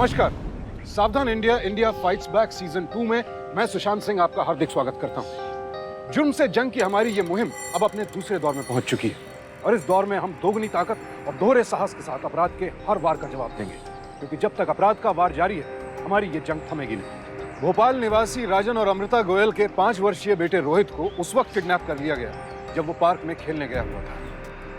नमस्कार। सावधान India India fights back season 2 में मैं सुशांत सिंह आपका हार्दिक स्वागत करता हूं। जुर्म से जंग की हमारी ये मुहिम अब अपने दूसरे दौर में पहुंच चुकी है और इस दौर में हम दोगुनी ताकत और दोहरे साहस के साथ अपराध के हर वार का जवाब देंगे, क्योंकि जब तक अपराध का वार जारी है हमारी ये जंग थमेगी नहीं। भोपाल निवासी राजन और अमृता गोयल के 5 वर्षीय बेटे रोहित को उस वक्त किडनैप कर लिया गया जब वो पार्क में खेलने गया हुआ था।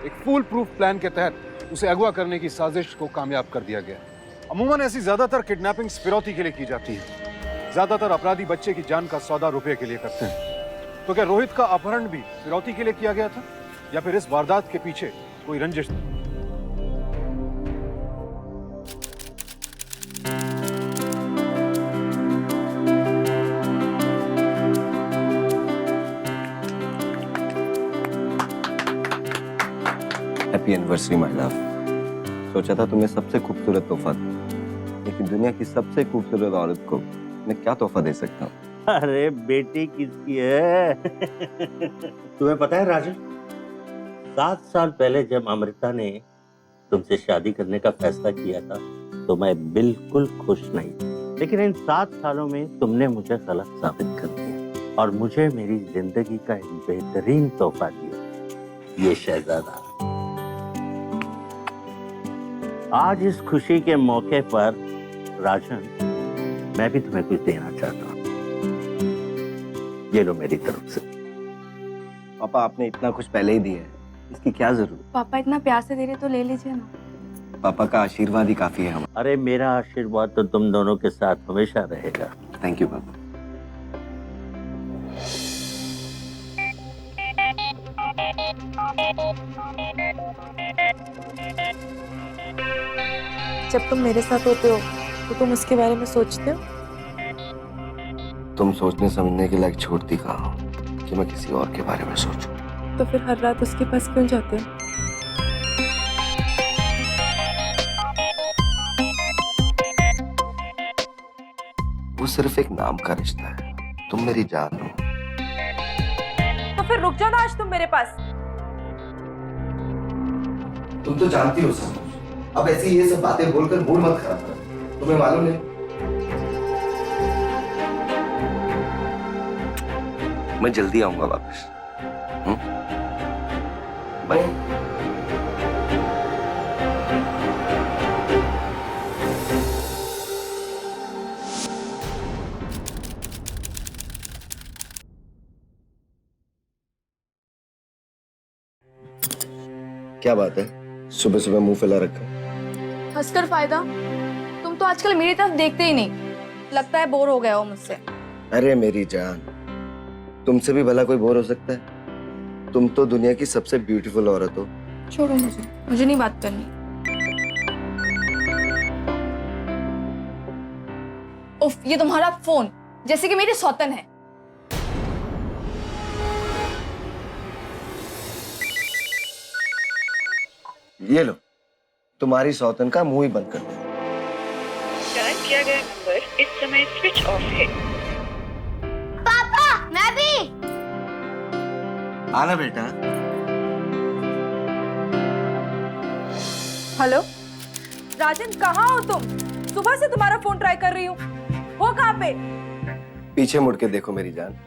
एक फूल प्रूफ प्लान के तहत उसे अगवा करने की साजिश को कामयाब कर दिया गया। अमूमन ऐसी ज्यादातर किडनैपिंग्स फिरौती के लिए की जाती है। ज्यादातर अपराधी बच्चे की जान का सौदा रुपए के लिए करते हैं। तो क्या रोहित का अपहरण भी फिरौती के लिए किया गया था या फिर इस वारदात के पीछे कोई रंजिश थी? Happy anniversary my love. सोचा था तुम्हें सबसे खूबसूरत तोहफा दूं, लेकिन दुनिया की सबसे खूबसूरत औरत को मैं क्या तोहफा दे सकता हूँ? अरे बेटी किसकी है? तुम्हें पता है राजन, 7 साल पहले जब अमृता ने तुमसे शादी करने का फैसला किया था तो मैं बिल्कुल खुश नहीं था, लेकिन इन 7 सालों में तुमने मुझे गलत साबित कर दिया और मुझे मेरी जिंदगी का एक बेहतरीन तोहफा दिया, ये शहजादा। आज इस खुशी के मौके पर राजन, मैं भी तुम्हें कुछ देना चाहता हूँ। ये लो मेरी तरफ से। पापा आपने इतना कुछ पहले ही दिया है, इसकी क्या जरूरत? पापा इतना प्यार से दे रहे तो ले लीजिए ना। पापा का आशीर्वाद ही काफी है हमारा। अरे मेरा आशीर्वाद तो तुम दोनों के साथ हमेशा रहेगा। थैंक यू पापा। जब तुम मेरे साथ होते हो तो तुम उसके बारे में सोचते हो? तुम सोचने समझने के लायक छोड़ती कहाँ हो कि मैं किसी और के बारे में सोचूं? तो फिर हर रात उसके पास क्यों जाते हो? वो सिर्फ एक नाम का रिश्ता है, तुम मेरी जान हो। तो फिर रुक जाओ ना आज तुम मेरे पास। तुम तो जानती हो सब, अब ऐसी ये सब बातें बोलकर मूड मत खराब करो। तुम्हें मालूम है मैं जल्दी आऊंगा वापस। बाय। क्या बात है, सुबह सुबह मुंह फैला रखा? हंसकर फायदा, तुम तो आजकल मेरी तरफ देखते ही नहीं। लगता है बोर हो गए हो मुझसे। अरे मेरी जान, तुमसे भी भला कोई बोर हो सकता है? तुम तो दुनिया की सबसे ब्यूटीफुल औरत हो। छोड़ो मुझे नहीं बात करनी। उफ, ये तुम्हारा फोन जैसे कि मेरी सौतन है। ये लो, तुम्हारी सौतन का मुंह ही बंद कर दो। डायल किया गया नंबर इस समय स्विच ऑफ है। पापा, मैं भी। आना बेटा। हेलो राजन, कहाँ हो तुम? सुबह से तुम्हारा फोन ट्राई कर रही हूँ। हो कहाँ पे? पीछे मुड़ के देखो मेरी जान।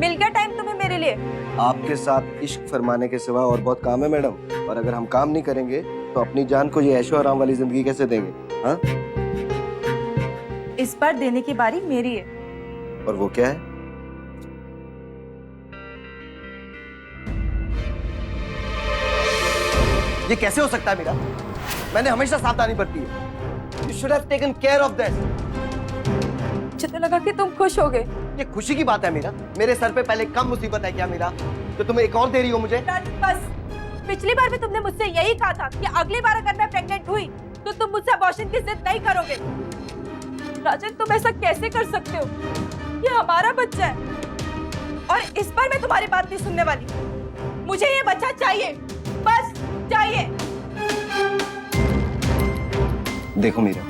मिल गया टाइम तुम्हें मेरे लिए? आपके साथ इश्क फरमाने के सिवा और बहुत काम है मैडम, और अगर हम काम नहीं करेंगे तो अपनी जान को ये ऐशो आराम वाली जिंदगी कैसे देंगे? हाँ? इस बार देने की बारी मेरी है। और वो क्या है? ये कैसे हो सकता है मीरा? मैंने हमेशा सावधानी बरती है। You should have taken care of this. मुझे लगा कि तुम खुश हो गए। ये खुशी की बात है मीरा? मेरे सर पे पहले कम मुसीबत है क्या मीरा, तो तुम एक और दे रही हो मुझे? बस, पिछली बार भी तुमने मुझसे यही कहा था कि अगली बार अगर मैं प्रेग्नेंट हुई तो तुम मुझसे अबॉर्शन की जिद नहीं करोगे। राजन, तुम ऐसा कैसे कर सकते हो? ये हमारा बच्चा है और इस बार मैं तुम्हारी बात नहीं सुनने वाली। मुझे ये बच्चा चाहिए, बस चाहिए। देखो मीरा,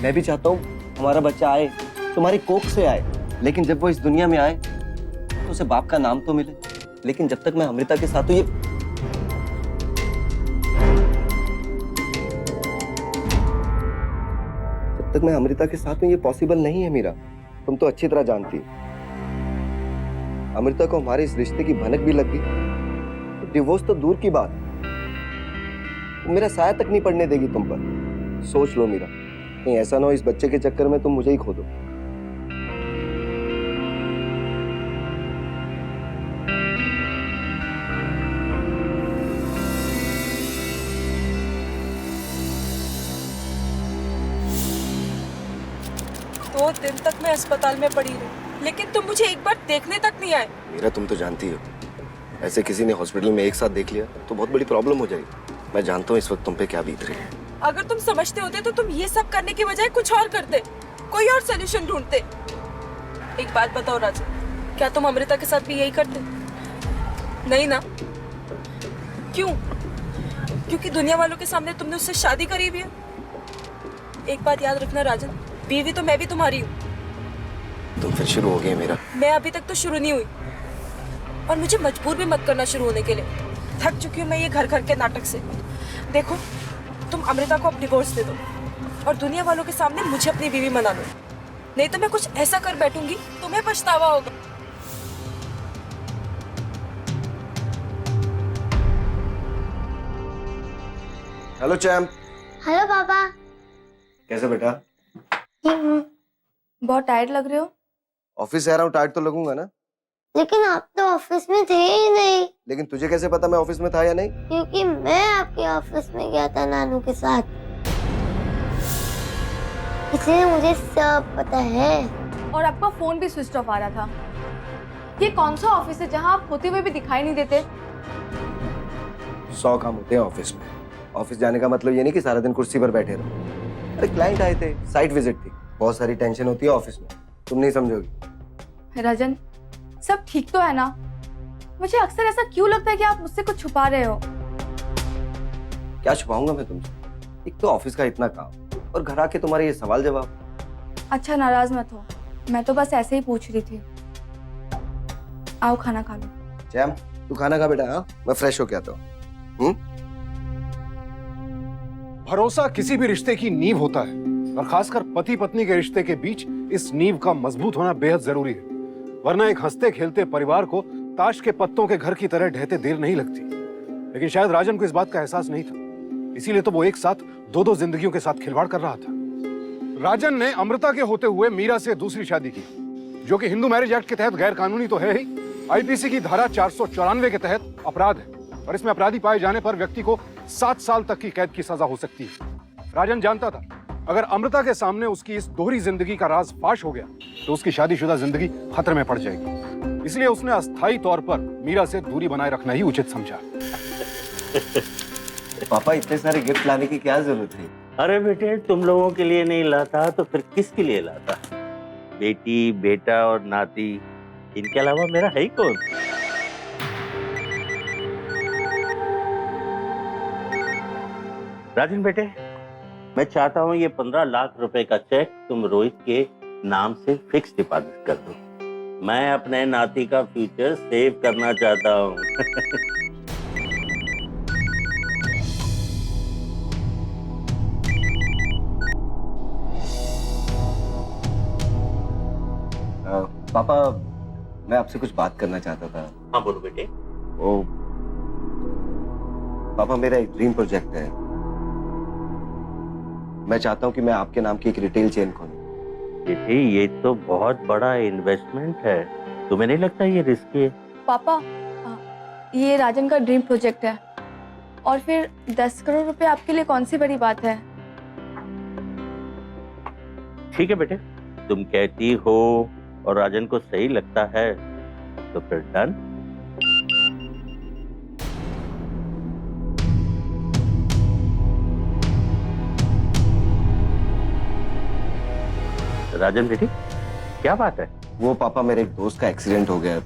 मैं भी चाहता हूँ हमारा बच्चा आए, तुम्हारी कोख से आए, लेकिन जब वो इस दुनिया में आए तो उसे बाप का नाम तो मिले। लेकिन जब तक मैं अमृता के साथ हूँ ये जब तक मैं अमृता के साथ हूँ ये पॉसिबल नहीं है मीरा। तुम तो अच्छी तरह जानती हो अमृता को हमारे इस रिश्ते की भनक भी लग गई तो डिवोर्स तो दूर की बात, वो मेरा साया तक नहीं पड़ने देगी तुम पर। सोच लो मीरा, कहीं ऐसा ना हो इस बच्चे के चक्कर में तुम मुझे ही खो दो। दो दिन तक मैं अस्पताल में पड़ी रही, लेकिन तुम मुझे एक बार देखने तक नहीं आए। मीरा तुम तो जानती हो ऐसे किसी ने हॉस्पिटल में एक साथ देख लिया तो बहुत बड़ी प्रॉब्लम हो जाएगी। मैं जानता हूँ इस वक्त तुम पे क्या बीत रही है। अगर तुम समझते होते तो तुम ये सब करने के बजाय कुछ और करते, कोई और सोल्यूशन ढूंढते। एक बात बताओ राजन, क्या तुम अमृता के साथ भी यही करते? नहीं ना? क्यों? क्योंकि दुनिया वालों के सामने तुमने उससे शादी करी हुई है। एक बात याद रखना राजन, बीवी तो मैं भी तुम्हारी हूँ। तुम फिर शुरू हो गई मेरा। मैं अभी तक तो शुरू नहीं हुई, और मुझे मजबूर भी मत करना शुरू होने के लिए। थक चुकी हूँ मैं ये घर घर के नाटक से। देखो, तुम अमृता को अब डिवोर्स दे दो और दुनिया वालों के सामने मुझे अपनी बीवी मना लो, नहीं तो मैं कुछ ऐसा कर बैठूंगी तुम्हें पछतावा होगा। Hello champ. हेलो पापा। कैसे बेटा? ठीक हूँ। बहुत टायर्ड लग रहे हो। ऑफिस से आ रहा हूँ, टाइट तो लगूंगा ना। लेकिन आप तो ऑफिस में थे ही नहीं। लेकिन तुझे कैसे पता मैं ऑफिस में था या नहीं? क्योंकि मैं आपके ऑफिस में गया था नानू के साथ, इसलिए मुझे सब पता है। और आपका फोन भी स्विच ऑफ आ रहा था। ये कौन सा ऑफिस है जहाँ आप होते हुए भी दिखाई नहीं देते? 100 काम होते हैं ऑफिस में। ऑफिस जाने का मतलब ये नहीं कि सारा दिन कुर्सी पर बैठे रहो। अरे क्लाइंट आए थे, साइट विजिट थी, बहुत सारी टेंशन होती है ऑफिस में, तुम नहीं समझोगी। राजन, सब ठीक तो है ना? मुझे अक्सर ऐसा क्यों लगता है कि आप मुझसे कुछ छुपा रहे हो? क्या छुपाऊंगा मैं तुमसे? एक तो ऑफिस का इतना काम और घर आके तुम्हारे ये सवाल जवाब। अच्छा, नाराज मत हो, मैं तो बस ऐसे ही पूछ रही थी। आओ खाना खा लो। चैम, तू खाना खा बेटा। हाँ, मैं फ्रेश होके आता हूँ। भरोसा किसी भी रिश्ते की नींव होता है, और खासकर पति पत्नी के रिश्ते के बीच इस नींव का मजबूत होना बेहद जरूरी है, वरना एक हंसते खेलते परिवार को ताश के पत्तों के घर की तरह ढहते देर नहीं लगती। लेकिन शायद राजन को इस बात का एहसास नहीं था, इसीलिए तो वो एक साथ दो जिंदगियों के साथ खिलवाड़ कर रहा था। राजन ने अमृता के होते हुए मीरा से दूसरी शादी की, जो कि हिंदू मैरिज एक्ट के तहत गैर कानूनी तो है ही, आईपीसी की धारा 494 के तहत अपराध है, और इसमें अपराधी पाए जाने पर व्यक्ति को 7 साल तक की कैद की सजा हो सकती है। राजन जानता था अगर अमृता के सामने उसकी इस दोहरी जिंदगी का राज फाश हो गया तो उसकी शादीशुदा जिंदगी खतरे में पड़ जाएगी, इसलिए उसने अस्थायी तौर पर मीरा से दूरी बनाए रखना ही उचित समझा। पापा, इतने सारे गिफ्ट लाने की क्या जरूरत है? अरे बेटे, तुम लोगों के लिए नहीं लाता तो फिर किसके लिए लाता? बेटी, बेटा और नाती, इनके अलावा मेरा है ही कौन? राजन बेटे, मैं चाहता हूँ ये 15 लाख रुपए का चेक तुम रोहित के नाम से फिक्स डिपॉजिट कर दो। मैं अपने नाती का फ्यूचर सेव करना चाहता हूँ। पापा, मैं आपसे कुछ बात करना चाहता था। हाँ बोलो बेटे। ओ पापा, मेरा एक ड्रीम प्रोजेक्ट है। मैं चाहता हूँ कि मैं आपके नाम की एक रिटेल चेन खोलूं। बेटे, ये तो बहुत बड़ा इन्वेस्टमेंट है, तुम्हें नहीं लगता ये रिस्की है? पापा, ये राजन का ड्रीम प्रोजेक्ट है, और फिर 10 करोड़ रुपए आपके लिए कौन सी बड़ी बात है? ठीक है बेटे, तुम कहती हो और राजन को सही लगता है तो फिर डन। राजन बेटी, क्या बात है? वो पापा, मेरे एक दोस्त का एक्सीडेंट हो गया,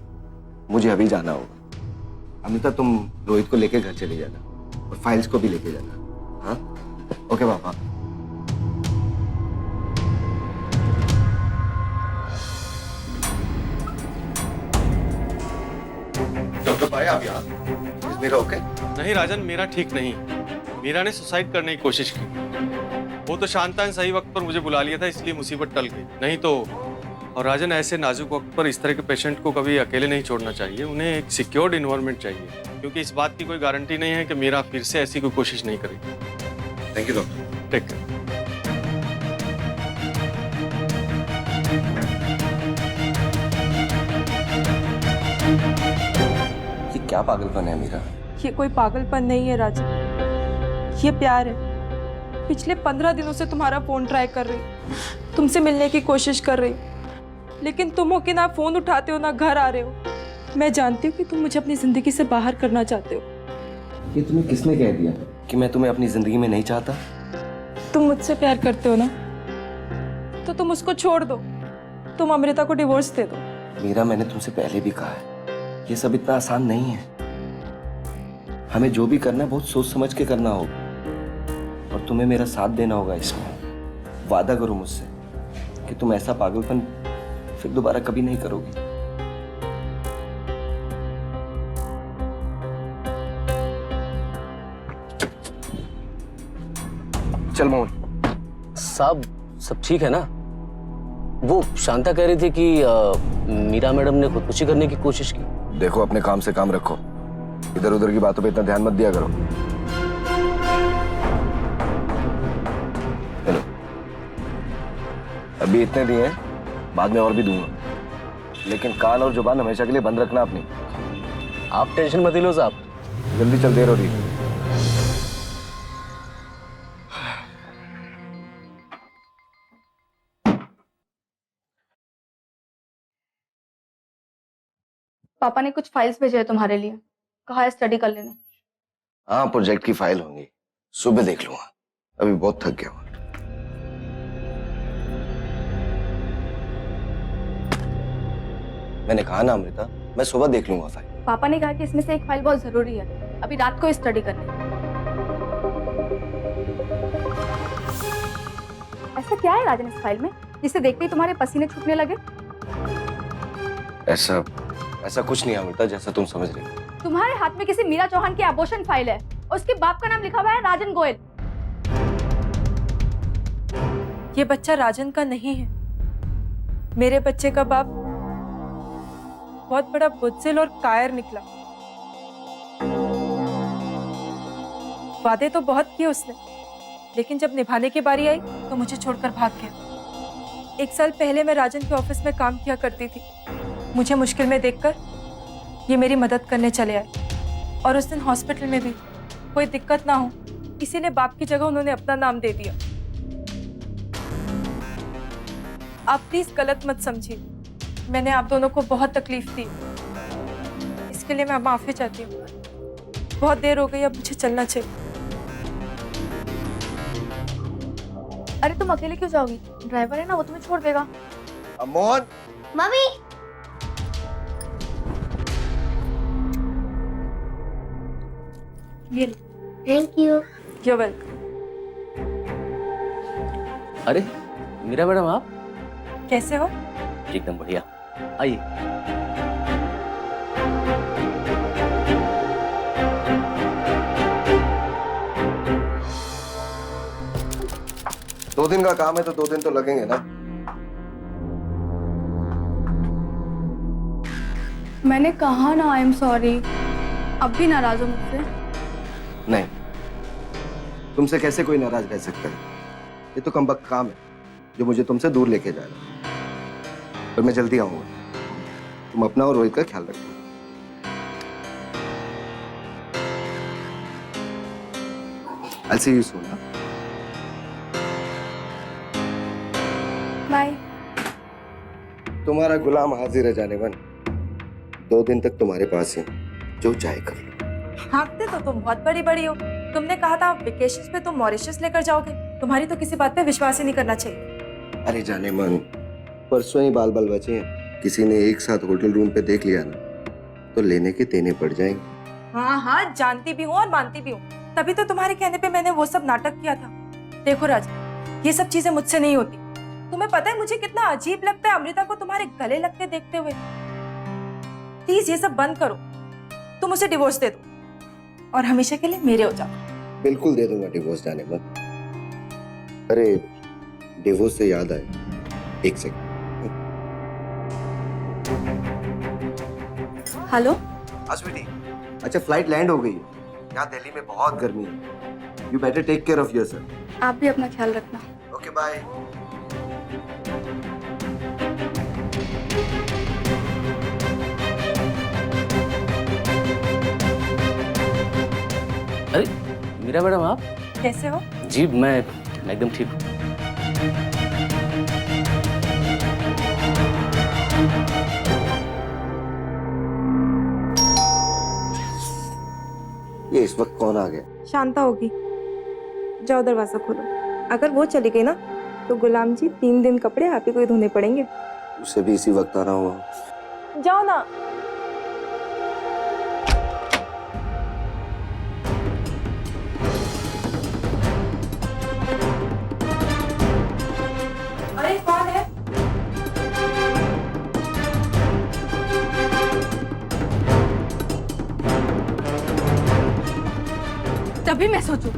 मुझे अभी जाना होगा। अमिता, तुम रोहित को लेके घर चले जाना और फाइल्स को भी लेके जाना। हाँ, ओके पापा। डॉक्टर, भाई आप यहाँ? Is Meera okay? नहीं राजन, मीरा ठीक नहीं। मीरा ने सुसाइड करने की कोशिश की। वो तो शांता ने सही वक्त पर मुझे बुला लिया था, इसलिए मुसीबत टल गई, नहीं तो। और राजन, ऐसे नाजुक वक्त पर इस तरह के पेशेंट को कभी अकेले नहीं छोड़ना चाहिए। उन्हें एक सिक्योर्ड इन्वायरमेंट चाहिए, क्योंकि इस बात की कोई गारंटी नहीं है कि मीरा फिर से ऐसी कोई कोशिश नहीं करेगी। Thank you doctor. Take care. ये क्या पागलपन है मीरा? ये कोई पागलपन नहीं है राजन, ये प्यार है। पिछले 15 दिनों से तुम्हारा फोन ट्राई कर रही, तुमसे मिलने की कोशिश कर रही, लेकिन तुम हो कि ना फोन उठाते हो ना घर आ रहे हो। मैं जानती हूँ कि तुम मुझे अपनी जिंदगी से बाहर करना चाहते हो। ये तुम्हें किसने कह दिया कि मैं तुम्हें अपनी जिंदगी में नहीं चाहता? तुम मुझसे प्यार करते हो ना, तो तुम उसको छोड़ दो, तुम अमृता को डिवोर्स दे दो। मीरा, मैंने तुमसे पहले भी कहा है, ये सब इतना आसान नहीं है। हमें जो भी करना है बहुत सोच समझ के करना होगा, और तुम्हें मेरा साथ देना होगा इसमें। वादा करो मुझसे कि तुम ऐसा पागलपन फिर दोबारा कभी नहीं करोगी। चल मोहन। साहब, सब ठीक है ना? वो शांता कह रही थी कि मीरा मैडम ने खुदकुशी करने की कोशिश की। देखो, अपने काम से काम रखो, इधर उधर की बातों पे इतना ध्यान मत दिया करो। हेलो, अभी इतने दिए हैं, बाद में और भी दूंगा, लेकिन कान और जुबान हमेशा के लिए बंद रखना अपनी। आप टेंशन मत लो साहब। जल्दी चल, देर हो रही है। पापा ने कुछ फाइल्स भेजे हैं तुम्हारे लिए, कहा है स्टडी कर लेने। हाँ, प्रोजेक्ट की फाइल होंगी, सुबह देख लूंगा, अभी बहुत थक गया हूं। मैंने कहा ना अमृता, मैं सुबह देख लूंगा फाइल। पापा ने कहा कि इसमें से एक फाइल बहुत जरूरी है, अभी रात को स्टडी करनी। ऐसा क्या है राजन इस फाइल में जिसे देखते ही तुम्हारे पसीने छूटने लगे? ऐसा कुछ नहीं अमृता, जैसा तुम समझ रही हो। तुम्हारे हाथ में किसी मीरा चौहान की एबॉर्शन फाइल है, उसके बाप का नाम लिखा हुआ है राजन गोयल। ये बच्चा राजन का नहीं है। मेरे बच्चे का बाप बहुत बड़ा बुज़दिल और कायर निकला। वादे तो बहुत किए उसने, लेकिन जब निभाने की बारी आई तो मुझे छोड़कर भाग गया। 1 साल पहले मैं राजन के ऑफिस में काम किया करती थी। मुझे मुश्किल में देखकर ये मेरी मदद करने चले आए, और उस दिन हॉस्पिटल में भी कोई दिक्कत ना हो इसीलिए बाप की जगह उन्होंने अपना नाम दे दिया। आप प्लीज गलत मत समझिए, मैंने आप दोनों को बहुत तकलीफ दी, इसके लिए मैं माफी चाहती हूँ। बहुत देर हो गई, अब मुझे चलना चाहिए। अरे तुम अकेले क्यों जाओगी? ड्राइवर है ना, वो तुम्हें छोड़ देगा। मोहन, मम्मी, ये लो। Thank you. You're welcome। अरे मीरा मैडम, आप कैसे हो? एकदम बढ़िया, आइए। दो दिन का काम है तो 2 दिन तो लगेंगे ना। मैंने कहा ना आई एम सॉरी। अब भी नाराज हो मुझसे? नहीं, तुमसे कैसे कोई नाराज रह सकता है? ये तो कमबख्त काम है जो मुझे तुमसे दूर लेके जा रहा है। पर मैं जल्दी आऊंगा, तुम अपना और रोहित का ख्याल रखना। I'll see you soon. Bye. तुम्हारा गुलाम हाजिर है जाने मन। 2 दिन तक तुम्हारे पास ही, जो चाहे कर लो। हाँकते तो तुम बहुत बड़ी बड़ी हो। तुमने कहा था वेकेशंस पे तुम मॉरिशस लेकर जाओगे। तुम्हारी तो किसी बात पे विश्वास ही नहीं करना चाहिए। अरे जाने मन, परसों ही बाल बाल बचे हैं। किसी ने एक साथ होटल रूम पे देख लिया ना तो लेने के देने पड़ जाएंगे। हाँ, जानती भी हूँ और मानती भी हूँ। तभी तो तुम्हारे कहने पे मैंने वो सब नाटक किया था। देखो राजा, ये सब चीजें मुझसे नहीं होती। तुम्हें पता है मुझे कितना अजीब लगता है अमृता को तुम्हारे गले लगते देखते हुए। प्लीज ये सब बंद करो। तुम उसे डिवोर्स दे दो और हमेशा के लिए मेरे हो जाओ। बिल्कुल दे दूंगा डिवोर्स, जाने मत। अरे डिवोर्स से याद आया, एक सेकंड। हेलो। स्वीटी, अच्छा फ्लाइट लैंड हो गई है। यहाँ दिल्ली में बहुत गर्मी है। You better take care of yourself. आप भी अपना ख्याल रखना। Okay bye. अरे मीरा मैडम, आप? कैसे हो? जी मैं एकदम ठीक हूँ। ये इस वक्त कौन आ गया? शांता होगी। जाओ दरवाजा खोलो। अगर वो चली गई ना तो गुलाम जी 3 दिन कपड़े आप ही को ही धोने पड़ेंगे। उसे भी इसी वक्त आना हुआ। जाओ ना। अरे कौन है? तभी मैं सोचूं,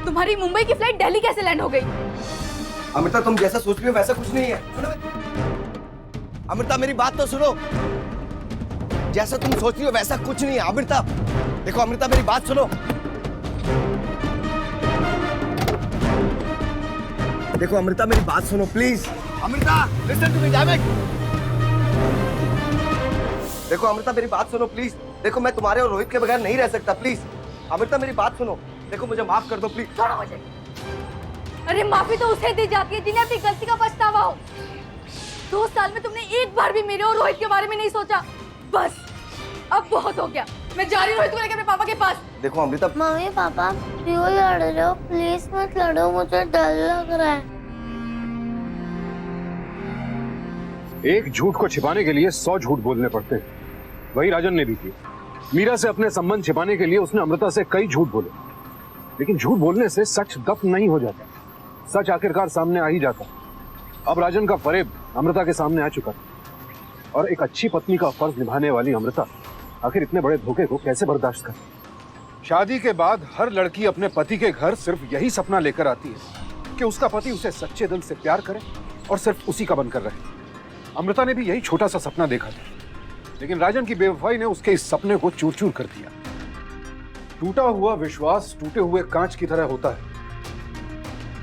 तुम्हारी मुंबई की फ्लाइट दिल्ली कैसे लैंड हो गई? अमृता, तुम जैसा सोच रही हो वैसा कुछ नहीं है। सुनो अमृता, मेरी बात तो सुनो। जैसा तुम सोच रही हो वैसा कुछ नहीं है अमृता। देखो अमृता, मेरी बात सुनो। देखो अमृता, मेरी बात सुनो please. Amrita, listen to me damn it. देखो अमृता, मेरी बात सुनो प्लीज। देखो मैं तुम्हारे और रोहित के बगैर नहीं रह सकता, प्लीज। अमृता, मेरी बात सुनो। देखो मुझे माफ कर दो प्लीज। छोड़ो मुझे। अरे माफी तो उसे दी जाती है जिन्हें अपनी गलती का पछतावा हो। 2 साल में तुमने एक बार भी मेरे और रोहित के बारे में नहीं सोचा। बस अब बहुत हो गया। मैं जा रही हूँ रोहित को लेकर अपने पापा के पास। देखो अमृता, मम्मी पापा क्यों लड़ रहे हो? प्लीज मत लड़ो, मुझे डर लग रहा है। एक झूठ को छिपाने के लिए 100 झूठ बोलने पड़ते हैं। वही राजन ने भी किया। मीरा से अपने संबंध छिपाने के लिए उसने अमृता से कई झूठ बोले, लेकिन झूठ बोलने से सच दफ नहीं हो जाता। सच आखिरकार सामने आ ही जाता। अब राजन का फरेब अमृता के सामने आ चुका था और एक अच्छी पत्नी का फर्ज निभाने वाली अमृता आखिर इतने बड़े धोखे को कैसे बर्दाश्त करे? शादी के बाद हर लड़की अपने पति के घर सिर्फ यही सपना लेकर आती है कि उसका पति उसे सच्चे दिल से प्यार करे और सिर्फ उसी का बनकर रहे। अमृता ने भी यही छोटा सा सपना देखा था, लेकिन राजन की बेवफाई ने उसके इस सपने को चूर चूर कर दिया। टूटा हुआ विश्वास टूटे हुए कांच की तरह होता है।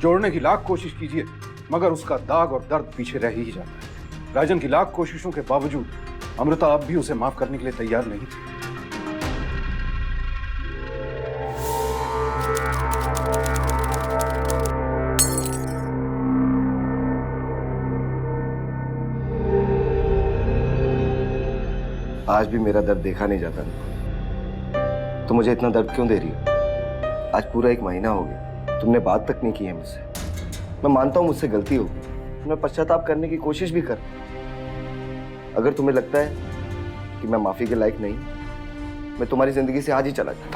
जोड़ने की लाख कोशिश कीजिए मगर उसका दाग और दर्द पीछे रह ही जाता है। राजन की लाख कोशिशों के बावजूद अमृता अब भी उसे माफ करने के लिए तैयार नहीं थी। आज भी मेरा दर्द देखा नहीं जाता। तो मुझे इतना दर्द क्यों दे रही हो? आज पूरा 1 महीना हो गया, तुमने बात तक नहीं की है मुझसे। मैं मानता हूं मुझसे गलती होगी, मैं पश्चाताप करने की कोशिश भी कर। अगर तुम्हें लगता है कि मैं माफी के लायक नहीं, मैं तुम्हारी जिंदगी से आज ही चला जाऊं।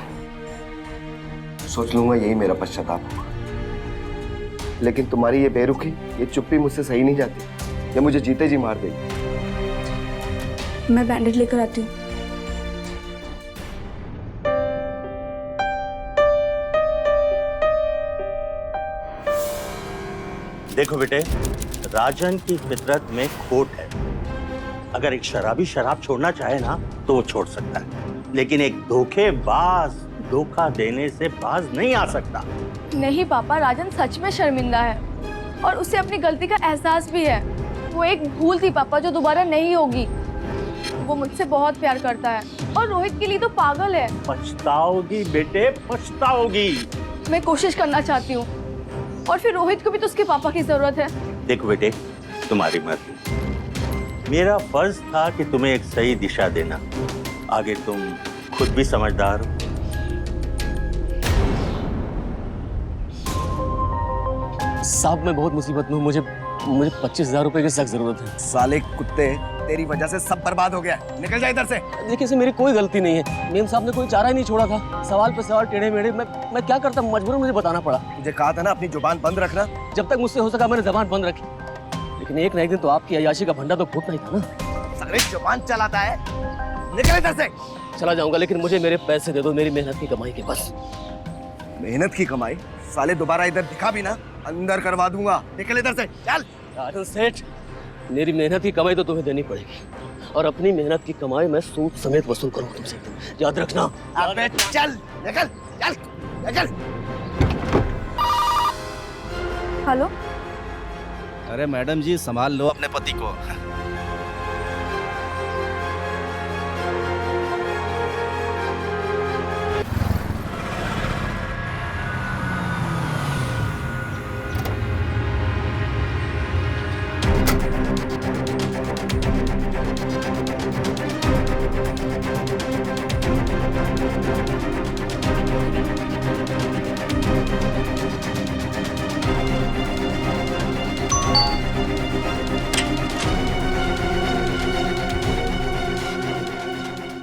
सोच लूंगा यही मेरा पश्चाताप होगा। लेकिन तुम्हारी ये बेरुखी, ये चुप्पी मुझसे सही नहीं जाती। ये मुझे जीते जी मार देगी। मैं बैंडेज लेकर आती हूँ। देखो बेटे, राजन की फितरत में खोट है। अगर एक शराबी शराब छोड़ना चाहे ना तो वो छोड़ सकता है, लेकिन एक धोखेबाज धोखा देने से बाज नहीं आ सकता। नहीं पापा, राजन सच में शर्मिंदा है और उसे अपनी गलती का एहसास भी है। वो एक भूल थी पापा जो दोबारा नहीं होगी। वो मुझसे बहुत प्यार करता है और रोहित के लिए तो पागल है। पछताओगी बेटे, पछताओगी। मैं कोशिश करना चाहती हूँ और फिर रोहित को भी तो उसके पापा की जरूरत है। देखो बेटे, तुम्हारी मर्जी। मेरा फर्ज था कि तुम्हें एक सही दिशा देना। आगे तुम खुद भी समझदार हो। साहब मैं बहुत मुसीबत में हूँ। मुझे 25,000 रुपए की सख्त जरूरत है। साले कुत्ते, तेरी वजह से सब बर्बाद हो गया। निकल जा इधर से। देखिए इसे मेरी कोई गलती नहीं है। मेम साहब ने कोई चारा ही नहीं छोड़ा था। सवाल पे सवाल टेढ़े मेढ़े। मैं क्या करता, मजबूरन मुझे बताना पड़ा। मुझे कहा था ना अपनी जुबान बंद रखना। जब तक मुझसे हो सका मैंने जबान बंद रखी, लेकिन एक ना एक दिन तो आपकी अय्याशी का भंडा तो फूटना ही था ना। साले जुबान चलाता है। निकल इधर से। चला जाऊंगा, लेकिन मुझे मेरे पैसे दे दो, मेरी मेहनत की कमाई के। बस मेहनत की कमाई? साले दोबारा इधर दिखा भी ना, अंदर करवा दूंगा। निकल इधर से, चल। राजन सेठ, मेरी मेहनत की कमाई तो तुम्हें देनी पड़ेगी, और अपनी मेहनत की कमाई मैं सूद समेत वसूल करूंगा तुमसे, याद रखना। अबे चल, निकल, चल, निकल। हेलो, अरे मैडम जी, संभाल लो अपने पति को।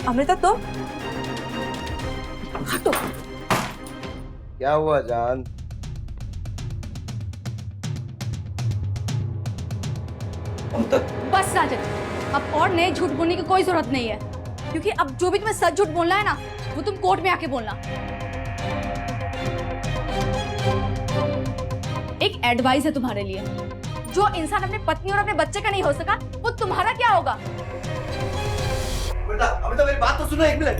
अमृता तो हटो। क्या हुआ जान? बस राजन, अब और नए झूठ बोलने की कोई जरूरत नहीं है, क्योंकि अब जो भी तुम्हें सच झूठ बोलना है ना, वो तुम कोर्ट में आके बोलना। एक एडवाइस है तुम्हारे लिए, जो इंसान अपने पत्नी और अपने बच्चे का नहीं हो सका, वो तुम्हारा क्या होगा? अमृता मेरी बात तो सुनो, एक मिनट।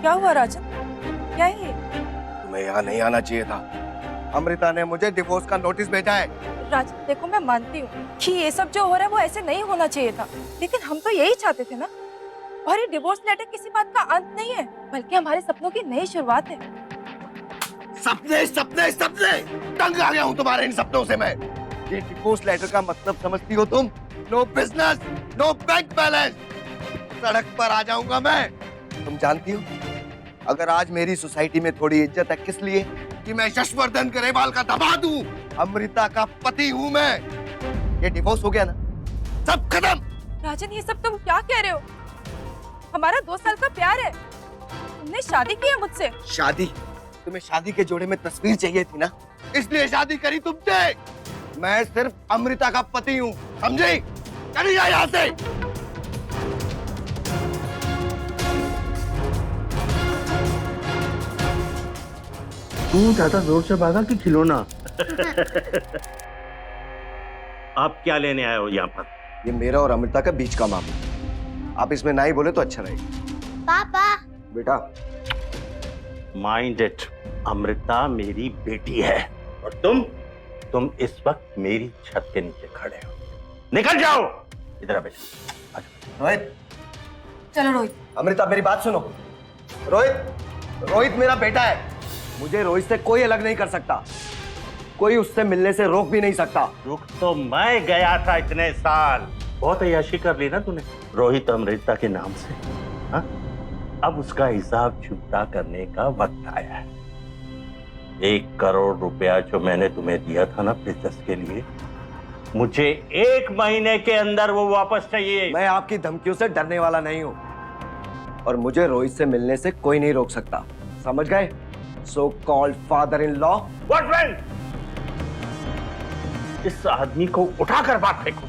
क्या हुआ राजन? क्या है ये? तुम्हें यहाँ नहीं आना चाहिए था। अमृता ने मुझे डिवोर्स का नोटिस भेजा है। राजन देखो, मैं मानती हूँ कि ये सब जो हो रहा है वो ऐसे नहीं होना चाहिए था, लेकिन हम तो यही चाहते थे ना। और ये डिवोर्स लेटर किसी बात का अंत नहीं है, बल्कि हमारे सपनों की नई शुरुआत है। सपने सपने सपने, तंग आ गया हूँ तुम्हारे इन सपनों से मैं। ये डिवोर्स लेटर का मतलब समझती हो तुम? No business, no bank balance, सड़क पर आ जाऊंगा मैं। तुम जानती हो, अगर आज मेरी सोसाइटी में थोड़ी इज्जत है, किस लिए? कि मैं यशवर्धन ग्रेवाल का दामाद हूँ, अमृता का पति हूँ मैं। ये डिवोर्स हो गया ना, सब खत्म। राजन ये सब तुम क्या कह रहे हो? हमारा 2 साल का प्यार है, तुमने शादी की है मुझसे। शादी? तुम्हें शादी के जोड़े में तस्वीर चाहिए थी ना, इसलिए शादी करी तुमसे। मैं सिर्फ अमृता का पति हूँ, समझी? चली जा यहाँ से। तू ज्यादा जोर से भागा कि खिलौना? आप क्या लेने आए हो यहाँ पर? ये मेरा और अमृता का बीच का मामला, आप इसमें ना ही बोले तो अच्छा रहेगा। पापा। बेटा माइंड इट, अमृता मेरी बेटी है, और तुम इस वक्त मेरी छत के नीचे खड़े हो। निकल जाओ इधर। बेटा रोहित, चलो रोहित। अमृता मेरी बात सुनो। रोहित मेरा बेटा है, मुझे रोहित से कोई अलग नहीं कर सकता, कोई उससे मिलने से रोक भी नहीं सकता। रुक तो मैं गया था इतने साल, बहुत अय्याशी कर ली ना तूने रोहित अमृता के नाम से। हा? अब उसका हिसाब चुकता करने का वक्त आया है। 1 करोड़ रुपया जो मैंने तुम्हें दिया था ना बिजनेस के लिए, मुझे 1 महीने के अंदर वो वापस चाहिए। मैं आपकी धमकियों से डरने वाला नहीं हूँ, और मुझे रोहित से मिलने से कोई नहीं रोक सकता, समझ गए? So called father in law. What friend? इस आदमी को उठाकर बात फेंको,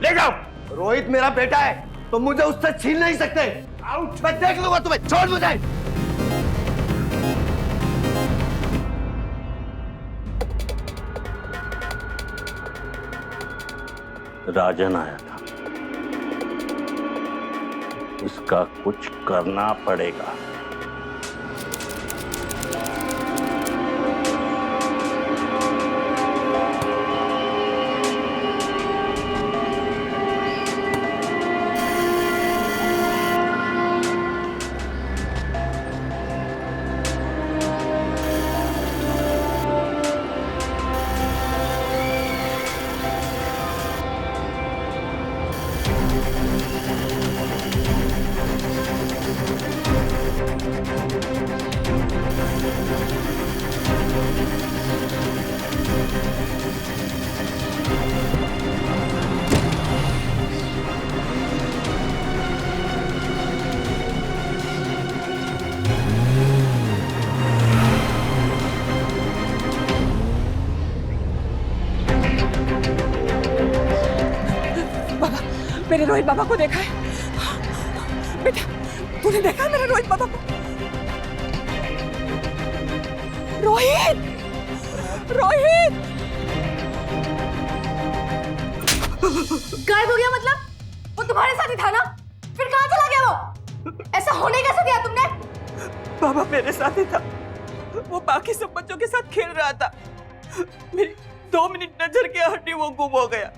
ले जाओ। रोहित मेरा बेटा है, तुम मुझे उससे छीन नहीं सकते। आउट, मैं देख लूंगा तुम्हें, छोड़ मुझे। राजन आया था, इसका कुछ करना पड़ेगा। मेरे रोहित बाबा को देखा है? बेटा तूने देखा है मेरे रोहित बाबा को? रोहित, रोहित गायब हो गया मतलब? वो तुम्हारे साथ ही था ना? फिर कहाँ चला गया वो? ऐसा होने कैसे दिया तुमने? बाबा मेरे साथ ही था, वो बाकी सब बच्चों के साथ खेल रहा था। मेरी 2 मिनट नजर के हटी वो गुम हो गया।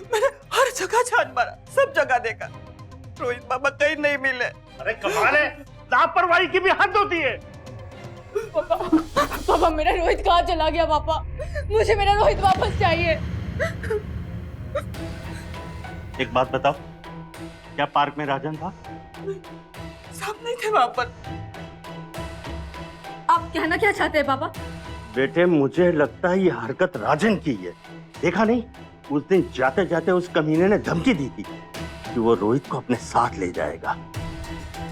मैंने हर जगह छान मारा, सब जगह देखा, रोहित बाबा कहीं नहीं मिले। अरे कमाल है, लापरवाही की भी हद होती है। पापा, पापा मेरा रोहित कहाँ चला गया? पापा मुझे मेरा रोहित वापस चाहिए। एक बात बताओ, क्या पार्क में राजन था? सब नहीं थे वहां पर। आप कहना क्या चाहते हैं पापा? बेटे मुझे लगता है ये हरकत राजन की है। देखा नहीं, उस दिन जाते जाते उस कमीने ने धमकी दी थी कि वो रोहित को अपने साथ ले जाएगा।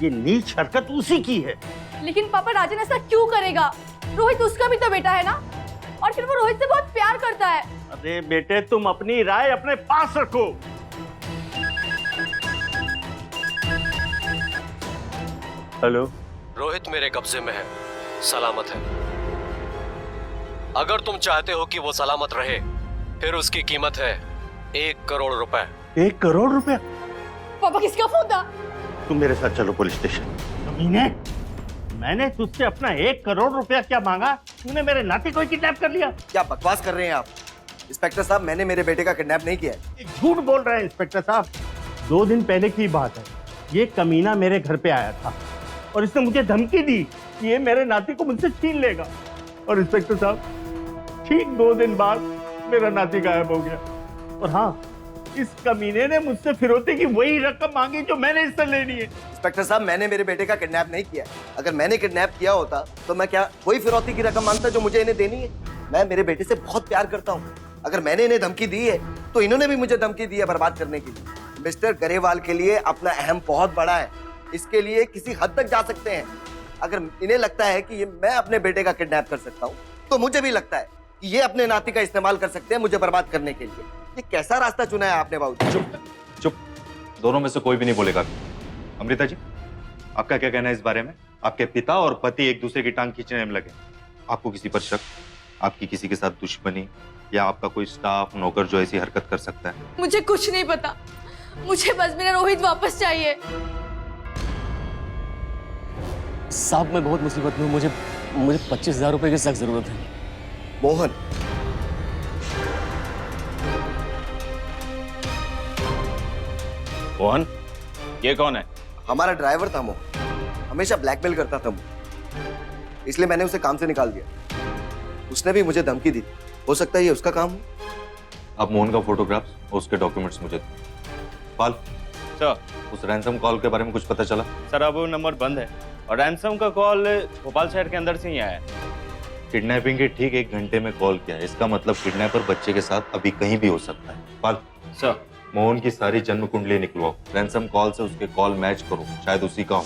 ये नीच हरकत उसी की है। लेकिन पापा राजन ऐसा क्यों करेगा? रोहित उसका भी तो बेटा है ना, और फिर वो रोहित से बहुत प्यार करता है। अरे बेटे तुम अपनी राय अपने पास रखो। हेलो, रोहित मेरे कब्जे में है, सलामत है। अगर तुम चाहते हो कि वो सलामत रहे, फिर उसकी कीमत है 1 करोड़ रुपए। 1 करोड़ रुपया? पापा किसका फोन था? तुम मेरे साथ चलो पुलिस स्टेशन। कमीने, मैंने तुझसे अपना 1 करोड़ रुपया क्या मांगा? तूने मेरे नाती को किडनैप कर लिया। क्या बकवास कर रहे हैं आप? इंस्पेक्टर साहब, मैंने मेरे बेटे का किडनैप नहीं किया है। झूठ बोल रहे हैं इंस्पेक्टर साहब। 2 दिन पहले की बात है, ये कमीना मेरे घर पे आया था और इसने मुझे धमकी दी कि ये मेरे नाती को मुझसे छीन लेगा। और इंस्पेक्टर साहब, ठीक 2 दिन बाद मेरा नाती गायब हो गया। और हाँ, इस कमीने ने मुझसे फिरौती की वही रकम मांगी जो मैंने इससे लेनी है। इंस्पेक्टर साहब, मैंने मेरे बेटे का किडनैप नहीं किया। अगर मैंने किडनैप किया होता तो मैं क्या वही फिरौती की रकम मांगता जो मुझे इन्हें देनी है? मैं मेरे बेटे से बहुत प्यार करता हूँ। अगर मैंने इन्हें धमकी दी है तो इन्होंने भी मुझे धमकी दी है बर्बाद करने के लिए। मिस्टर गरेवाल के लिए अपना अहम बहुत बड़ा है, इसके लिए किसी हद तक जा सकते हैं। अगर इन्हें लगता है कि ये मैं अपने बेटे का किडनैप कर सकता हूँ, तो मुझे भी लगता है कि ये अपने नाती का इस्तेमाल कर सकते हैं मुझे बर्बाद करने के लिए। ये कैसा रास्ता चुना है आपने बाबू? चुप चुप, दोनों में से कोई भी नहीं बोलेगा। अमृता जी, आपका क्या कहना है इस बारे में? आपके पिता और पति एक दूसरे की टांग खींचने में लगे। आपको किसी पर शक, आपकी किसी के साथ दुश्मनी, या आपका कोई स्टाफ नौकर जो ऐसी हरकत कर सकता है? मुझे कुछ नहीं पता, मुझे बस मेरा रोहित वापस चाहिए। साहब मैं बहुत मुसीबत में हूँ, मुझे 25,000 रुपए की सख्त जरूरत है। मोहन, मोहन, ये कौन है? हमारा ड्राइवर था मोहन, हमेशा ब्लैकमेल करता था मुझे, इसलिए मैंने उसे काम से निकाल दिया। उसने भी मुझे धमकी दी, हो सकता है ये उसका काम हो। आप मोहन का फोटोग्राफ्स और उसके डॉक्यूमेंट्स मुझे दो। पाल सर, उस रैंसम कॉल के बारे में कुछ पता चला? सर अब वो नंबर बंद है और रैंसम का कॉल भोपाल शहर के अंदर से ही आया है। किडनैपिंग के ठीक 1 घंटे में कॉल किया है, इसका मतलब किडनैपर बच्चे के साथ अभी कहीं भी हो सकता है। पाल सर, मोहन की सारी जन्म कुंडली निकलवाओ, रैंसम कॉल से उसके कॉल मैच करो, शायद उसी का हो,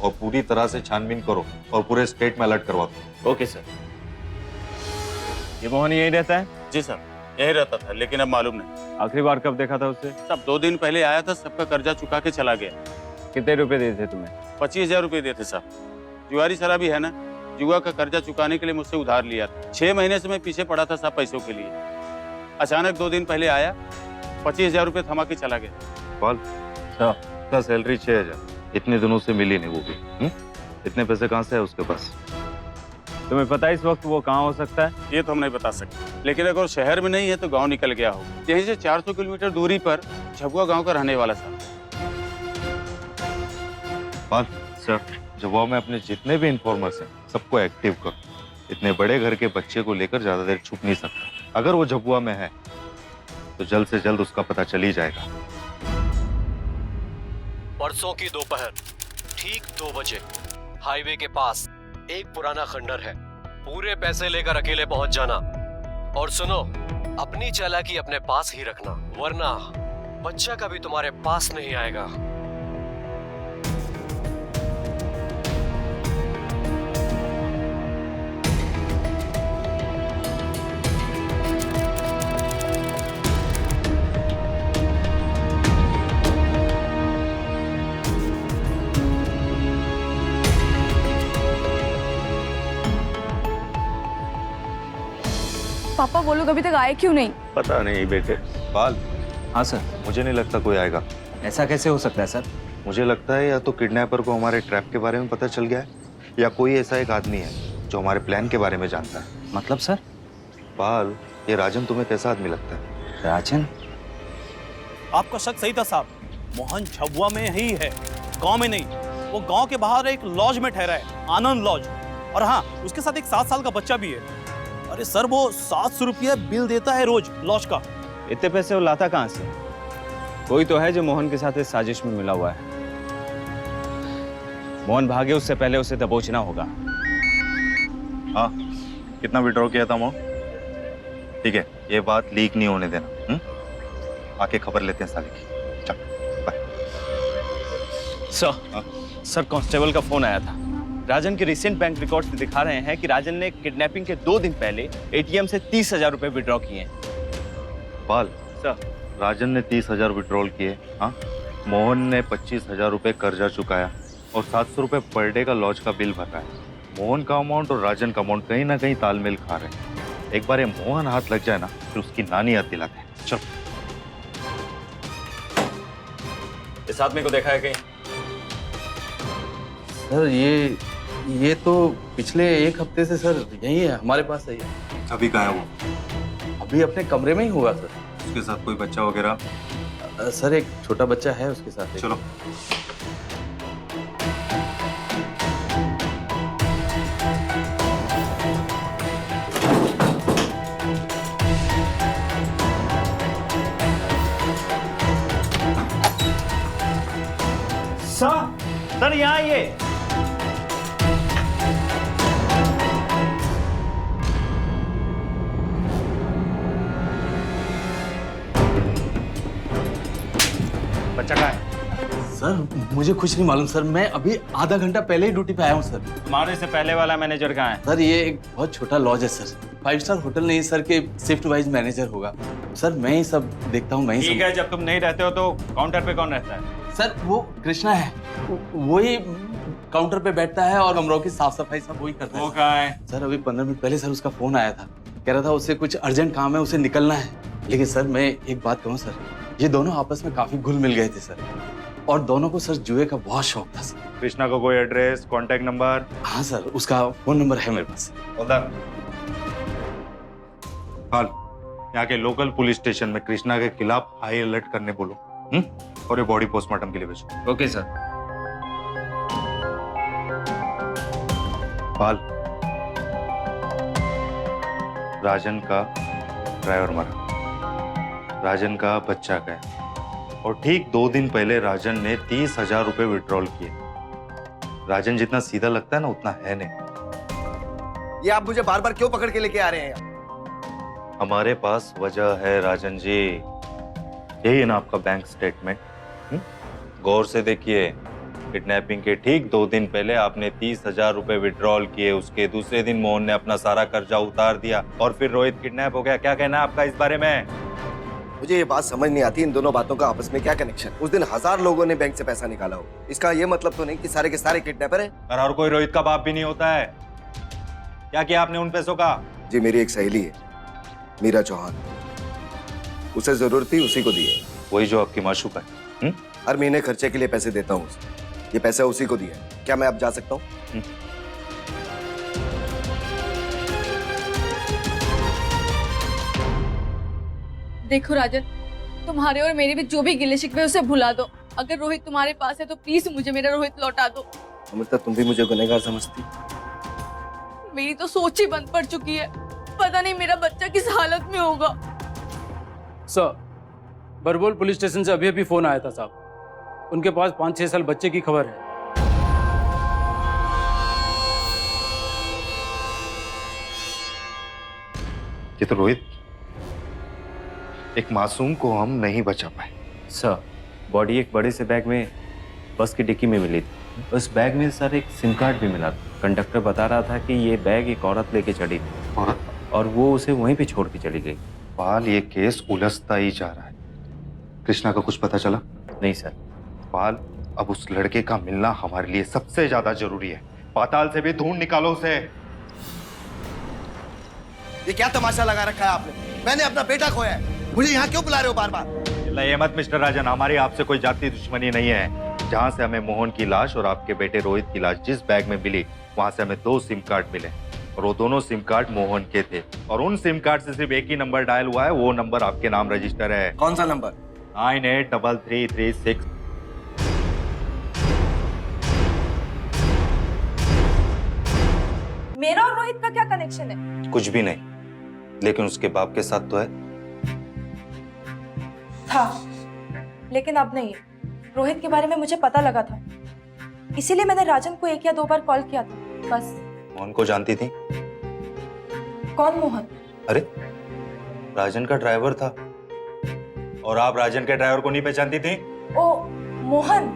और पूरी तरह से छानबीन करो और पूरे स्टेट में अलर्ट करवा दो। Okay sir. ये मोहन यही रहता है? जी सर, यही रहता था, लेकिन अब मालूम नहीं। आखिरी बार कब देखा था उससे? सब 2 दिन पहले आया था, सबका कर्जा चुका के चला गया। कितने रुपए दिए थे तुम्हें? 25,000 रुपए दिए थे साहब। जुआरी शराबी है ना, जुआ का कर्जा चुकाने के लिए मुझसे उधार लिया था। 6 महीने से मैं पीछे पड़ा था साहब पैसों के लिए। अचानक 2 दिन पहले आया, 25,000 रुपए थमा के चला गया। पाल उसका सैलरी 6,000, इतने दिनों से मिली नहीं वो भी। इतने पैसे कहाँ से है उसके पास? तुम्हें पता है इस वक्त वो कहाँ हो सकता है? ये तो हम नहीं बता सकते, लेकिन अगर शहर में नहीं है तो गांव निकल गया हो। यहीं से 400 किलोमीटर दूरी पर झबुआ गांव का रहने वाला साहब। पाल सर, जवाब में अपने जितने भी इन्फॉर्मर्स हैं सबको एक्टिव करो। इतने बड़े घर के बच्चे को लेकर ज्यादा देर छुप नहीं सकता। अगर वो झबुआ में है तो जल्द से जल्द उसका पता चल ही जाएगा। परसों की दोपहर ठीक 2 बजे हाईवे के पास एक पुराना खंडर है। पूरे पैसे लेकर अकेले पहुंच जाना, और सुनो, अपनी चालाकी अपने पास ही रखना, वरना बच्चा कभी तुम्हारे पास नहीं आएगा। पापा वो लोग अभी तक आए क्यों नहीं? पता नहीं बेटे। पाल। हाँ सर। मुझे नहीं लगता कोई आएगा। ऐसा कैसे हो सकता है सर? मुझे लगता है या तो किडनैपर को हमारे ट्रैप के बारे में पता चल गया है या कोई ऐसा एक आदमी है जो हमारे प्लान के बारे में जानता है। मतलब सर? पाल, ये राजन तुम्हें कैसा आदमी लगता है? राजन? आपका शक सही था साहब। मोहन झबुआ में ही है, गांव में नहीं। वो गांव के बाहर एक लॉज में ठहरा है, आनंद लॉज। और हाँ, उसके साथ एक 7 साल का बच्चा भी है। अरे सर, वो 700 रुपया बिल देता है रोज लॉज का। इतने पैसे वो लाता कहाँ से? कोई तो है जो मोहन के साथ इस साजिश में मिला हुआ है। मोहन भागे उससे पहले उसे दबोचना होगा। हाँ, कितना विड्रॉ किया था मोहन? ठीक है, ये बात लीक नहीं होने देना। आके खबर लेते हैं साले की। चल बाय। सर कांस्टेबल का फोन आया था। राजन के रिसेंट बैंक रिकॉर्ड्स दिखा रहे हैं कि राजन ने किडनैपिंग के 2 दिन पहले एटीएम से 30,000 रुपए विड्रॉ किए हैं। पाल, सर राजन ने 30,000 विड्रॉल किए। हाँ, मोहन ने 25,000 रुपए कर्जा चुकाया और 700 रुपए पर डे का लॉज का बिल भरा है। मोहन का अमाउंट और राजन का अमाउंट कहीं ना कहीं तालमेल खा रहे हैं। एक बार ये मोहन हाथ लग जाए ना, फिर उसकी नानी याद दिलाते हैं। चल। इस आदमी को देखा है कहीं? सर ये तो पिछले 1 हफ्ते से सर यही है, हमारे पास है। अभी कहाँ है वो? अभी अपने कमरे में ही होगा सर। उसके साथ कोई बच्चा वगैरह? सर एक छोटा बच्चा है उसके साथ। चलो। सर यहाँ आइए। बच्चा कहाँ है? सर मुझे कुछ नहीं मालूम सर, मैं अभी आधा घंटा पहले ही ड्यूटी पे आया हूँ सर। तुम्हारे से पहले वाला मैनेजर कहाँ है? सर ये एक बहुत छोटा लॉज है सर, 5 स्टार होटल नहीं सर के शिफ्ट वाइज मैनेजर होगा सर। मैं ही सब देखता हूँ, मैं ही ठीक है, जब तुम नहीं रहते हो तो काउंटर पे कौन रहता है? सर वो कृष्णा है, वही काउंटर पे बैठता है और कमरों की साफ सफाई सब वही करता है। वो कहाँ है? सर अभी 15 मिनट पहले सर उसका फोन आया था, कह रहा था उससे कुछ अर्जेंट काम है, उसे निकलना है। लेकिन सर मैं एक बात कहूँ सर, ये दोनों आपस में काफी घुल मिल गए थे सर, और दोनों को सर जुए का बहुत शौक था सर। कृष्णा को कोई एड्रेस, कांटेक्ट नंबर? हाँ सर, उसका फोन नंबर है मेरे पास। हाल, यहाँ के लोकल पुलिस स्टेशन में कृष्णा के खिलाफ हाई अलर्ट करने बोलो। और ये बॉडी पोस्टमार्टम के लिए भेजो। Okay sir. पाल, राजन का ड्राइवर मरा, राजन का बच्चा गया, और ठीक 2 दिन पहले राजन ने 30,000 रुपए विड्रॉल किए। राजन जितना सीधा लगता है ना, उतना है नहीं। ये आप मुझे बार बार क्यों पकड़ के लेके आ रहे हैं? हमारे पास वजह है राजन जी, यही है ना आपका बैंक स्टेटमेंट। गौर से देखिए, किडनैपिंग के ठीक 2 दिन पहले आपने 30,000 रुपए विड्रॉल किए, उसके दूसरे दिन मोहन ने अपना सारा कर्जा उतार दिया और फिर रोहित किडनैप हो गया। क्या कहना है आपका इस बारे में? मुझे ये बात समझ नहीं आती, इन दोनों बातों का आपस में क्या कनेक्शन? उस दिन 1000 लोगों ने बैंक से पैसा निकाला हो, इसका ये मतलब तो नहीं कि सारे के सारे किडनैपर हैं। और कोई रोहित का बाप भी नहीं होता है। क्या किया आपने उन पैसों का? जी मेरी एक सहेली है, मीरा चौहान, उसे जरूरत थी, उसी को दिए। वही जो आपकी माशूका है? हर महीने खर्चे के लिए पैसे देता हूँ उसे, ये पैसा उसी को दिया। क्या मैं अब जा सकता हूँ? देखो राजन, तुम्हारे और मेरे भी जो भी गिले शिकवे उसे भुला दो। अगर रोहित तुम्हारे पास है तो प्लीज मुझे मेरा रोहित लौटा दो। अमृता, तुम भी मुझे गुनहगार समझती? मेरी तो सोच ही बंद पड़ चुकी है, पता नहीं मेरा बच्चा किस हालत में होगा। सर, बरबोल पुलिस स्टेशन से अभी अभी फोन आया था साहब, उनके पास 5-6 साल बच्चे की खबर है। ये तो रोहित, एक मासूम को हम नहीं बचा पाए। सर, बॉडी एक बड़े से बैग में बस की डिक्की में मिली थी। उस बैग में सर एक सिम कार्ड भी मिला था। कंडक्टर बता रहा था कि ये बैग एक औरत लेके चली थी। औरत? और वो उसे वहीं पे छोड़ के चली गई। पाल, ये केस उलझता ही जा रहा है। कृष्णा का कुछ पता चला? नहीं सर। पाल, अब उस लड़के का मिलना हमारे लिए सबसे ज्यादा जरूरी है। पाताल से भी ढूंढ निकालो उसे। ये क्या तमाशा लगा रखा है आपने? मैंने अपना बेटा खोया है, मुझे यहाँ क्यों बुला रहे हो बार बार? ये मत मिस्टर राजन, हमारी आपसे कोई जाति दुश्मनी नहीं है। जहाँ से हमें मोहन की लाश और आपके बेटे रोहित की लाश जिस बैग में मिली, वहाँ से हमें 2 सिम कार्ड मिले और वो दोनों सिम कार्ड मोहन के थे और उन सिम कार्ड से सिर्फ एक ही नंबर डायल हुआ है, वो नंबर आपके नाम रजिस्टर है। कौन सा नंबर? 983336। मेरा और रोहित का क्या कनेक्शन है? कुछ भी नहीं, लेकिन उसके बाप के साथ तो है। था, लेकिन अब नहीं है। रोहित के बारे में मुझे पता लगा था, इसीलिए मैंने राजन को 1 या 2 बार कॉल किया था, बस। मोहन को जानती थी? कौन मोहन? अरे राजन का ड्राइवर था। और आप राजन के ड्राइवर को नहीं पहचानती थी? ओ, मोहन।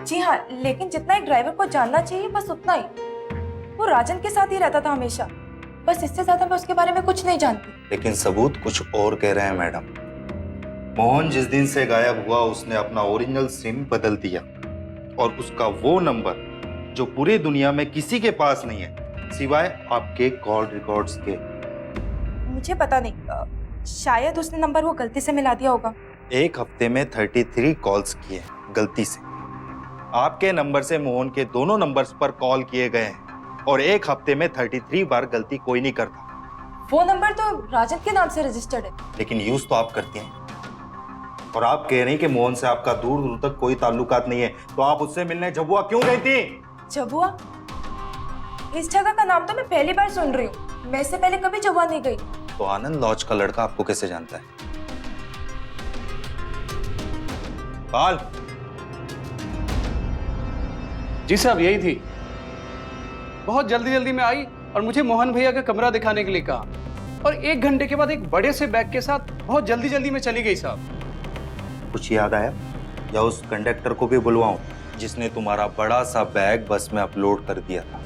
जी हाँ, लेकिन जितना एक ड्राइवर को जानना चाहिए बस उतना ही। वो राजन के साथ ही रहता था हमेशा, बस इससे ज्यादा मैं उसके बारे में कुछ नहीं जानती। लेकिन सबूत कुछ और कह रहे हैं मैडम। मोहन जिस दिन से गायब हुआ उसने अपना ओरिजिनल सिम बदल दिया और उसका वो नंबर जो पूरी दुनिया में किसी के पास नहीं है सिवाय आपके कॉल रिकॉर्ड्स के। मुझे पता नहीं, शायद उसने नंबर वो गलती से मिला दिया होगा। एक हफ्ते में 33 कॉल्स किए गलती से। आपके नंबर से मोहन के दोनों नंबर्स पर कॉल किए गए हैं और एक हफ्ते में 33 बार गलती कोई नहीं करता। वो नंबर तो राजन के नाम से रजिस्टर्ड है। लेकिन यूज तो आप करती हैं और आप कह रही हैं कि मोहन से आपका दूर दूर तक कोई ताल्लुकात नहीं है, तो आप उससे मिलने झबुआ क्यों गई थी? झबुआ? इस जगह का नाम तो मैं पहली बार सुन रही हूँ। मैं इससे पहले कभी झबुआ नहीं गई। तो आनंद लॉज का लड़का आपको कैसे जानता है? पाल। जी साहब, यही थी। बहुत जल्दी जल्दी में आई और मुझे मोहन भैया का कमरा दिखाने के लिए कहा और 1 घंटे के बाद एक बड़े से बैग के साथ बहुत जल्दी जल्दी में चली गई साहब। कुछ याद आया? या उस कंडक्टर को भी बुलवाऊं जिसने तुम्हारा बड़ा सा बैग बस में अपलोड कर दिया था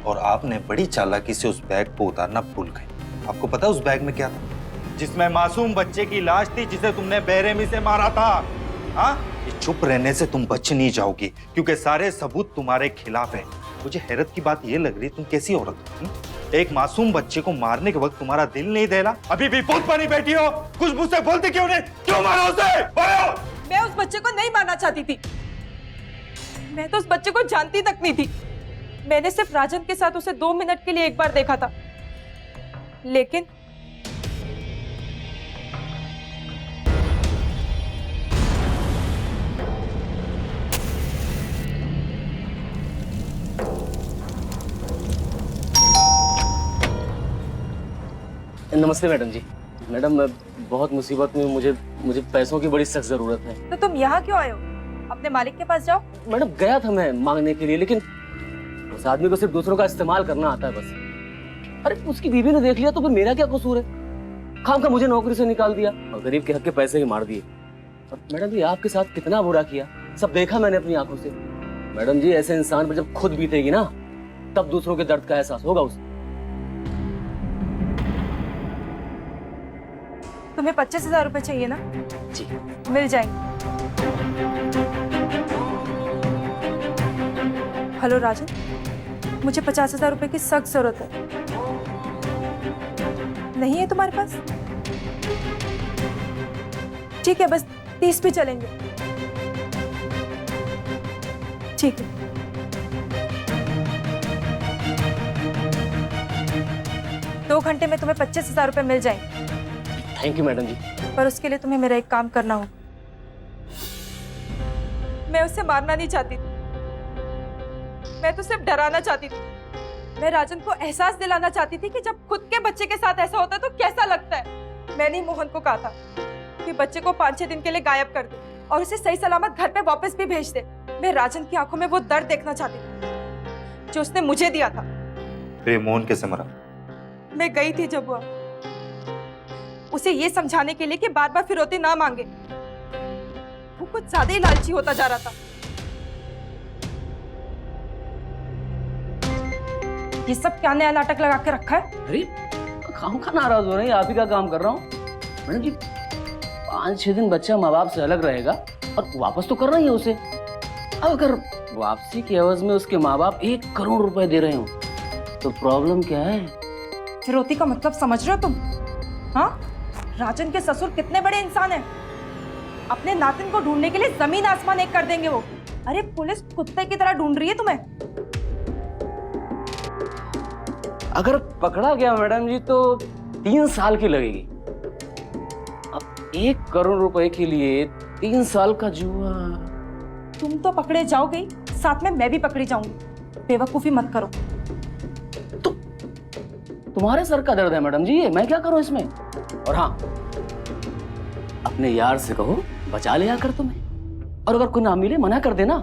और आपने बड़ी चालाकी से उस बैग को उतारना भूल गए? आपको पता है उस बैग में क्या था? जिसमें मासूम बच्चे की लाश थी जिसे तुमने बेरहमी से मारा था। हाँ, ये चुप रहने से तुम बच नहीं जाओगी क्योंकि सारे सबूत तुम्हारे खिलाफ है। मुझे हैरत की बात ये लग रही, तुम कैसी औरत हो? एक मासूम बच्चे को मारने के वक्त तुम्हारा दिल नहीं दहला? अभी भी भूत बनी बैठी हो, कुछ मुझसे बोलती क्यों नहीं? क्यों मारा उसे? मैं उस बच्चे को नहीं मारना चाहती थी। मैं तो उस बच्चे को जानती तक नहीं थी। मैंने सिर्फ राजन के साथ उसे 2 मिनट के लिए एक बार देखा था, लेकिन नमस्ते मैडम जी। मैडम, मैं बहुत मुसीबत में हूँ, मुझे पैसों की बड़ी सख्त जरूरत है। तो तुम यहाँ क्यों आए हो? अपने मालिक के पास जाओ। मैडम, गया था मैं मांगने के लिए, लेकिन उस आदमी को सिर्फ दूसरों का इस्तेमाल करना आता है बस। अरे उसकी बीवी ने देख लिया तो फिर मेरा क्या कसूर है? खाम का मुझे नौकरी से निकाल दिया और गरीब के हक के पैसे ही मार दिए। और मैडम जी, आपके साथ कितना बुरा किया सब देखा मैंने अपनी आंखों से। मैडम जी, ऐसे इंसान पर जब खुद बीतेगी ना तब दूसरों के दर्द का एहसास होगा उसे। तुम्हें 25,000 रुपए चाहिए ना? जी, मिल जाएंगे। हेलो राजन, मुझे 50,000 रुपए की सख्त जरूरत है। नहीं है तुम्हारे पास? ठीक है, बस 30 भी चलेंगे। ठीक है। दो घंटे में तुम्हें 25,000 रुपए मिल जाएंगे। थैंक यू मैडम जी। पर उसके लिए तुम्हें मेरा एक काम करना होगा। मैं उसे मारना नहीं चाहती थी, मैं तो सिर्फ डराना चाहती थी। मैं राजन को एहसास दिलाना चाहती थी कि जब खुद के बच्चे के साथ ऐसा होता है तो कैसा लगता है। मैंने मोहन को कहा था कि बच्चे को 5-6 दिन के लिए गायब कर दे और उसे सही सलामत घर पे वापस भी भेज दे। मैं राजन की आंखों में वो दर्द देखना चाहती थी जो उसने मुझे दिया था। फिर मोहन कैसे मरा? मैं गई थी झबुआ, उसे ये समझाने के लिए कि बार बार फिरौती ना मांगे। वो कुछ ज्यादा ही लालची होता जा रहा था। ये सब क्या नया नाटक लगा के रखा है? अरे काम का नाराज हो रहे हैं, आप ही का काम कर रहा हूँ मैडम जी। 5-6 दिन बच्चा माँ बाप से अलग रहेगा और वापस तो करना ही है उसे। अब अगर वापसी के एवज में उसके माँ बाप 1 करोड़ रुपए दे रहे हो तो प्रॉब्लम क्या है? फिरौती का मतलब समझ रहे हो तुम? हाँ, राजन के ससुर कितने बड़े इंसान हैं। अपने नातिन को ढूंढने के लिए जमीन आसमान एक कर देंगे वो। अरे पुलिस कुत्ते की तरह ढूंढ रही है तुम्हें। अगर पकड़ा गया मैडम जी तो 3 साल की लगेगी। अब 1 करोड़ रुपए के लिए 3 साल का जुआ। तुम तो पकड़े जाओगे, साथ में मैं भी पकड़ी जाऊंगी। बेवकूफी मत करो। तुम्हारे सर का दर्द है मैडम जी, ये मैं क्या करूं इसमें? और हाँ, अपने यार से कहो बचा ले आकर तुम्हें, और अगर कोई ना मिले मना कर देना,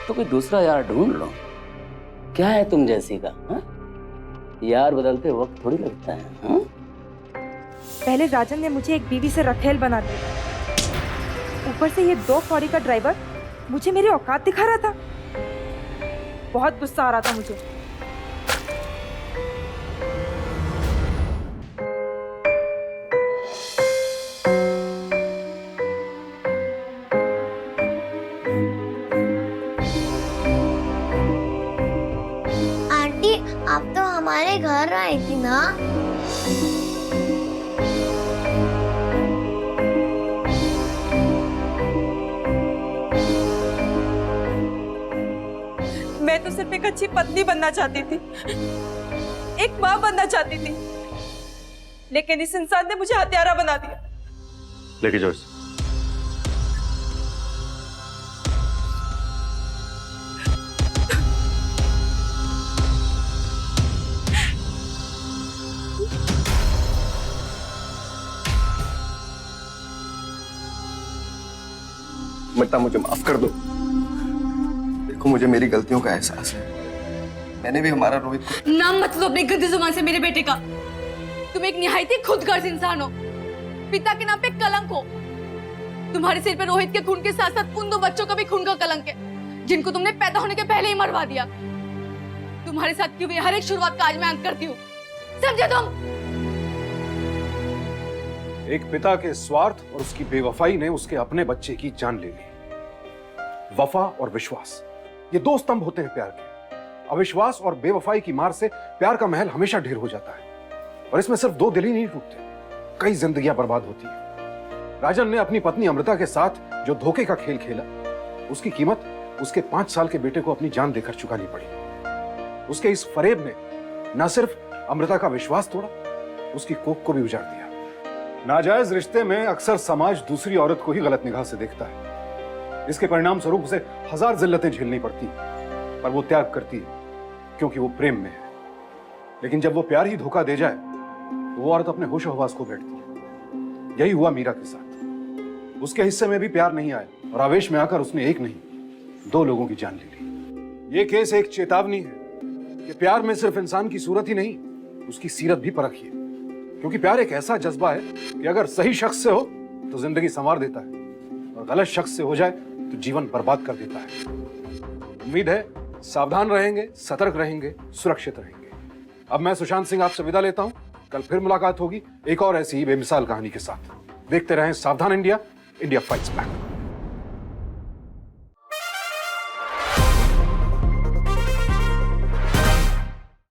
तो कोई दूसरा यार ढूंढ लो। क्या है तुम जैसी का? हा? यार बदलते वक्त थोड़ी लगता है। हा? पहले राजन ने मुझे एक बीवी से रखेल बना दिया, ऊपर से ये 2 कौड़ी का ड्राइवर मुझे मेरी औकात दिखा रहा था। बहुत गुस्सा आ रहा था मुझे। आंटी, आप तो हमारे घर आई थी ना? मैं तो सिर्फ एक अच्छी पत्नी बनना चाहती थी, एक माँ बनना चाहती थी, लेकिन इस इंसान ने मुझे हत्यारा बना दिया। लेके जाओ इसे। अमृता, मुझे माफ कर दो। देखो, मुझे मेरी गलतियों का एहसास है। मैंने भी हमारा रोहित को... नाम मत लो अपनी गंदी जुबान से मेरे बेटे का। तुम एक निहायती खुदगर्ज इंसान हो, पिता के नाम पे कलंक हो। तुम्हारे सिर पे रोहित के खून के साथ साथ उन 2 बच्चों का भी खून का कलंक है, जिनको तुमने पैदा होने के पहले ही मरवा दिया। तुम्हारे साथ की हुई हर एक शुरुआत का आज मैं अंत करती हूँ, समझे तुम? एक पिता के स्वार्थ और उसकी बेवफाई ने उसके अपने बच्चे की जान ले ली। वफा और विश्वास, ये 2 स्तंभ होते हैं प्यार के। अविश्वास और बेवफाई की मार से प्यार का महल हमेशा ढेर हो जाता है, और इसमें सिर्फ 2 दिल ही नहीं टूटते, कई जिंदगियां बर्बाद होती हैं। राजन ने अपनी पत्नी अमृता के साथ जो धोखे का खेल खेला, उसकी कीमत उसके 5 साल के बेटे को अपनी जान देकर चुकानी पड़ी। उसके इस फरेब ने न सिर्फ अमृता का विश्वास तोड़ा, उसकी कोख को भी उजाड़ दिया। नाजायज रिश्ते में अक्सर समाज दूसरी औरत को ही गलत निगाह से देखता है। इसके परिणाम स्वरूप उसे 1000 जिल्लतें झेलनी पड़ती, पर वो त्याग करती है क्योंकि वो प्रेम में है। लेकिन जब वो प्यार ही धोखा दे जाए तो वो औरत अपने होश हवास खो बैठती है। यही हुआ मीरा के साथ। उसके हिस्से में भी प्यार नहीं आया, और आवेश में आकर उसने एक नहीं 2 लोगों की जान ले ली। ये केस एक चेतावनी है कि प्यार में सिर्फ इंसान की सूरत ही नहीं, उसकी सीरत भी परखिए, क्योंकि प्यार एक ऐसा जज्बा है कि अगर सही शख्स से हो तो जिंदगी संवार देता है, और गलत शख्स से हो जाए तो जीवन बर्बाद कर देता है। उम्मीद है सावधान रहेंगे, सतर्क रहेंगे, सुरक्षित रहेंगे। अब मैं सुशांत सिंह आपसे विदा लेता हूं। कल फिर मुलाकात होगी एक और ऐसी ही बेमिसाल कहानी के साथ। देखते रहें सावधान इंडिया, इंडिया फाइट्स बैक।